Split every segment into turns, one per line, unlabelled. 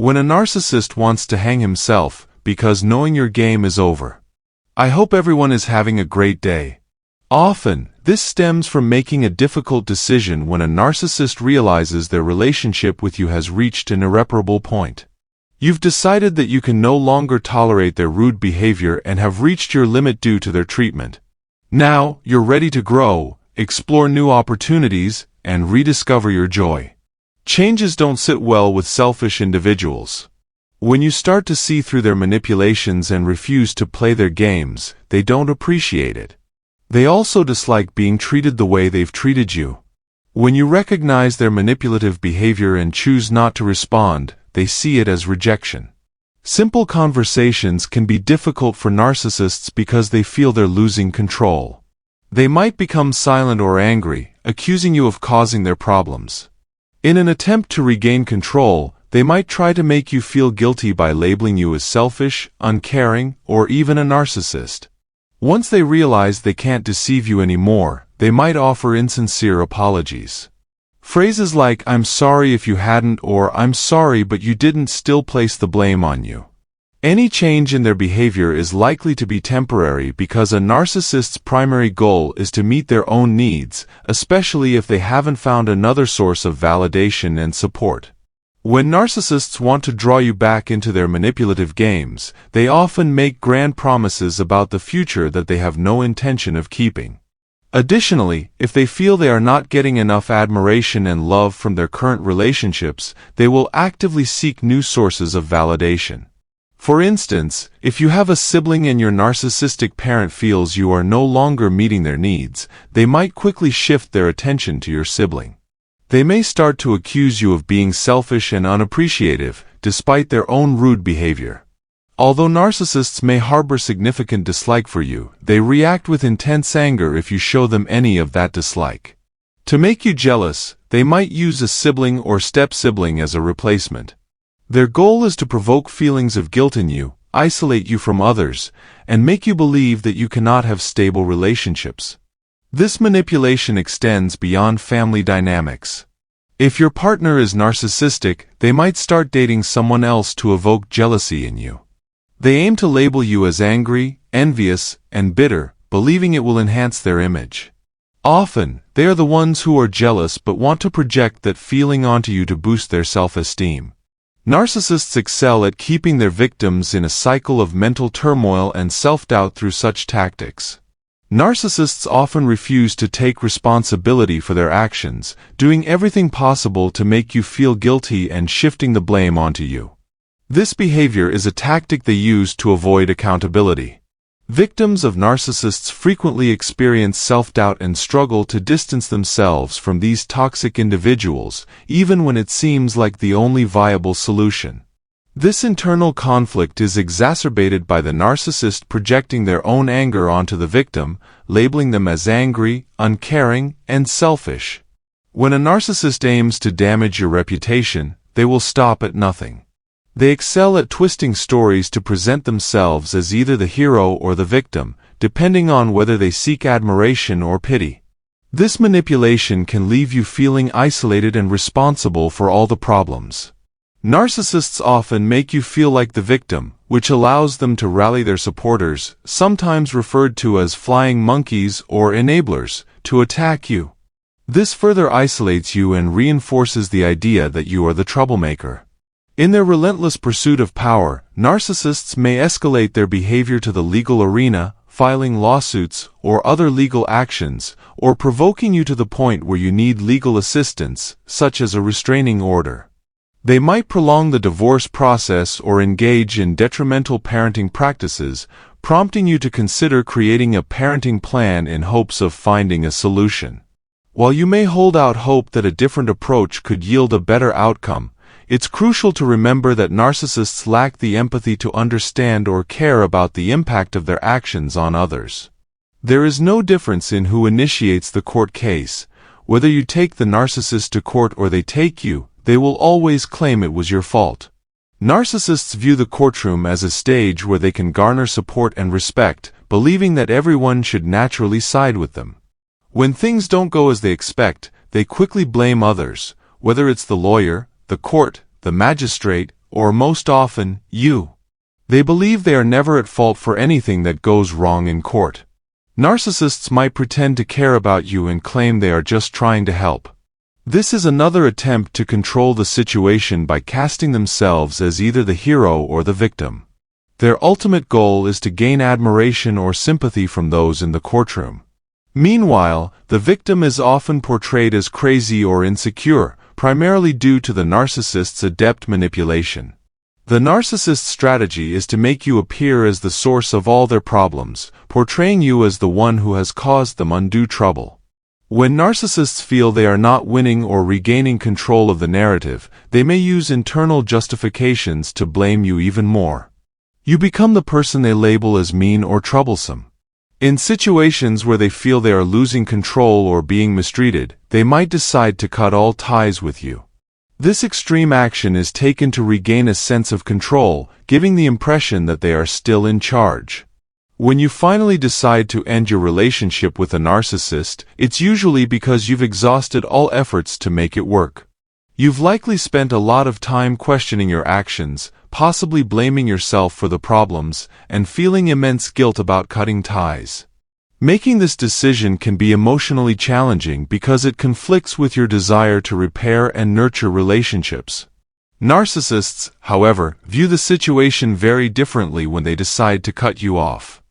When a narcissist wants to hang himself, because knowing your game is over. I hope everyone is having a great day. Often, this stems from making a difficult decision when a narcissist realizes their relationship with you has reached an irreparable point. You've decided that you can no longer tolerate their rude behavior and have reached your limit due to their treatment. Now, you're ready to grow, explore new opportunities, and rediscover your joy. Changes don't sit well with selfish individuals. When you start to see through their manipulations and refuse to play their games, they don't appreciate it. They also dislike being treated the way they've treated you. When you recognize their manipulative behavior and choose not to respond, they see it as rejection. Simple conversations can be difficult for narcissists because they feel they're losing control. They might become silent or angry, accusing you of causing their problems. In an attempt to regain control, they might try to make you feel guilty by labeling you as selfish, uncaring, or even a narcissist. Once they realize they can't deceive you anymore, they might offer insincere apologies. Phrases like, "I'm sorry if you hadn't," or "I'm sorry but you didn't," still place the blame on you. Any change in their behavior is likely to be temporary because a narcissist's primary goal is to meet their own needs, especially if they haven't found another source of validation and support. When narcissists want to draw you back into their manipulative games, they often make grand promises about the future that they have no intention of keeping. Additionally, if they feel they are not getting enough admiration and love from their current relationships, they will actively seek new sources of validation. For instance, if you have a sibling and your narcissistic parent feels you are no longer meeting their needs, they might quickly shift their attention to your sibling. They may start to accuse you of being selfish and unappreciative, despite their own rude behavior. Although narcissists may harbor significant dislike for you, they react with intense anger if you show them any of that dislike. To make you jealous, they might use a sibling or step-sibling as a replacement. Their goal is to provoke feelings of guilt in you, isolate you from others, and make you believe that you cannot have stable relationships. This manipulation extends beyond family dynamics. If your partner is narcissistic, they might start dating someone else to evoke jealousy in you. They aim to label you as angry, envious, and bitter, believing it will enhance their image. Often, they are the ones who are jealous but want to project that feeling onto you to boost their self-esteem. Narcissists excel at keeping their victims in a cycle of mental turmoil and self-doubt through such tactics. Narcissists often refuse to take responsibility for their actions, doing everything possible to make you feel guilty and shifting the blame onto you. This behavior is a tactic they use to avoid accountability. Victims of narcissists frequently experience self-doubt and struggle to distance themselves from these toxic individuals, even when it seems like the only viable solution. This internal conflict is exacerbated by the narcissist projecting their own anger onto the victim, labeling them as angry, uncaring, and selfish. When a narcissist aims to damage your reputation, they will stop at nothing. They excel at twisting stories to present themselves as either the hero or the victim, depending on whether they seek admiration or pity. This manipulation can leave you feeling isolated and responsible for all the problems. Narcissists often make you feel like the victim, which allows them to rally their supporters, sometimes referred to as flying monkeys or enablers, to attack you. This further isolates you and reinforces the idea that you are the troublemaker. In their relentless pursuit of power, narcissists may escalate their behavior to the legal arena, filing lawsuits or other legal actions, or provoking you to the point where you need legal assistance, such as a restraining order. They might prolong the divorce process or engage in detrimental parenting practices, prompting you to consider creating a parenting plan in hopes of finding a solution. While you may hold out hope that a different approach could yield a better outcome, it's crucial to remember that narcissists lack the empathy to understand or care about the impact of their actions on others. There is no difference in who initiates the court case. Whether you take the narcissist to court or they take you, they will always claim it was your fault. Narcissists view the courtroom as a stage where they can garner support and respect, believing that everyone should naturally side with them. When things don't go as they expect, they quickly blame others, whether it's the lawyer, the court, the magistrate, or most often, you. They believe they are never at fault for anything that goes wrong in court. Narcissists might pretend to care about you and claim they are just trying to help. This is another attempt to control the situation by casting themselves as either the hero or the victim. Their ultimate goal is to gain admiration or sympathy from those in the courtroom. Meanwhile, the victim is often portrayed as crazy or insecure, primarily due to the narcissist's adept manipulation. The narcissist's strategy is to make you appear as the source of all their problems, portraying you as the one who has caused them undue trouble. When narcissists feel they are not winning or regaining control of the narrative, they may use internal justifications to blame you even more. You become the person they label as mean or troublesome. In situations where they feel they are losing control or being mistreated, they might decide to cut all ties with you. This extreme action is taken to regain a sense of control, giving the impression that they are still in charge. When you finally decide to end your relationship with a narcissist, it's usually because you've exhausted all efforts to make it work. You've likely spent a lot of time questioning your actions, possibly blaming yourself for the problems, and feeling immense guilt about cutting ties. Making this decision can be emotionally challenging because it conflicts with your desire to repair and nurture relationships. Narcissists, however, view the situation very differently when they decide to cut you off.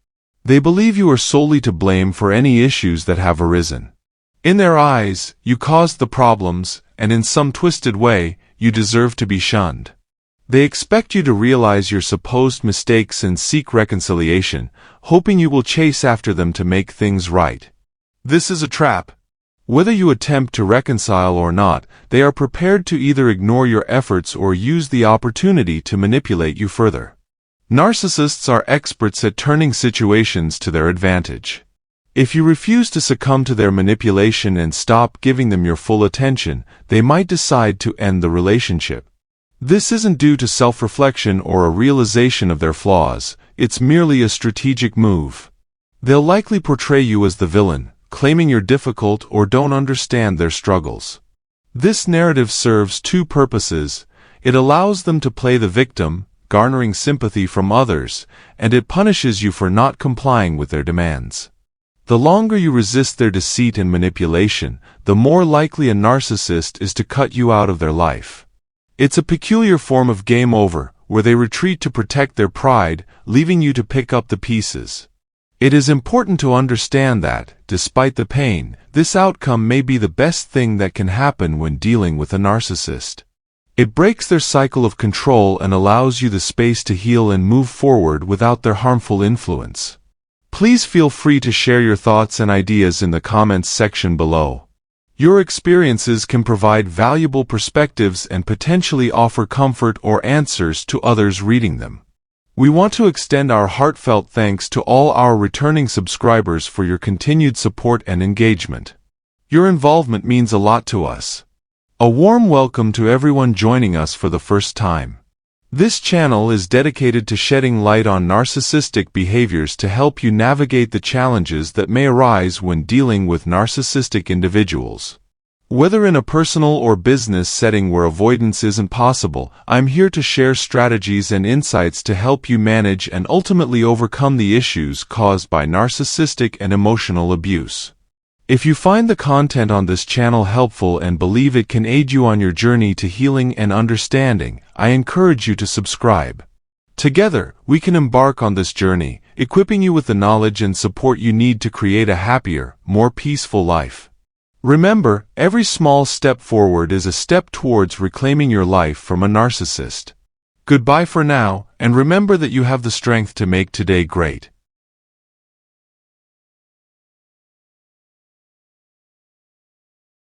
They believe you are solely to blame for any issues that have arisen. In their eyes, you caused the problems, and in some twisted way, you deserve to be shunned. They expect you to realize your supposed mistakes and seek reconciliation, hoping you will chase after them to make things right. This is a trap. Whether you attempt to reconcile or not, they are prepared to either ignore your efforts or use the opportunity to manipulate you further. Narcissists are experts at turning situations to their advantage. If you refuse to succumb to their manipulation and stop giving them your full attention, they might decide to end the relationship. This isn't due to self-reflection or a realization of their flaws, it's merely a strategic move. They'll likely portray you as the villain, claiming you're difficult or don't understand their struggles. This narrative serves two purposes. It allows them to play the victim, garnering sympathy from others, and it punishes you for not complying with their demands. The longer you resist their deceit and manipulation, the more likely a narcissist is to cut you out of their life. It's a peculiar form of game over, where they retreat to protect their pride, leaving you to pick up the pieces. It is important to understand that, despite the pain, this outcome may be the best thing that can happen when dealing with a narcissist. It breaks their cycle of control and allows you the space to heal and move forward without their harmful influence. Please feel free to share your thoughts and ideas in the comments section below. Your experiences can provide valuable perspectives and potentially offer comfort or answers to others reading them. We want to extend our heartfelt thanks to all our returning subscribers for your continued support and engagement. Your involvement means a lot to us. A warm welcome to everyone joining us for the first time. This channel is dedicated to shedding light on narcissistic behaviors to help you navigate the challenges that may arise when dealing with narcissistic individuals. Whether in a personal or business setting where avoidance isn't possible, I'm here to share strategies and insights to help you manage and ultimately overcome the issues caused by narcissistic and emotional abuse. If you find the content on this channel helpful and believe it can aid you on your journey to healing and understanding, I encourage you to subscribe. Together, we can embark on this journey, equipping you with the knowledge and support you need to create a happier, more peaceful life. Remember, every small step forward is a step towards reclaiming your life from a narcissist. Goodbye for now, and remember that you have the strength to make today great.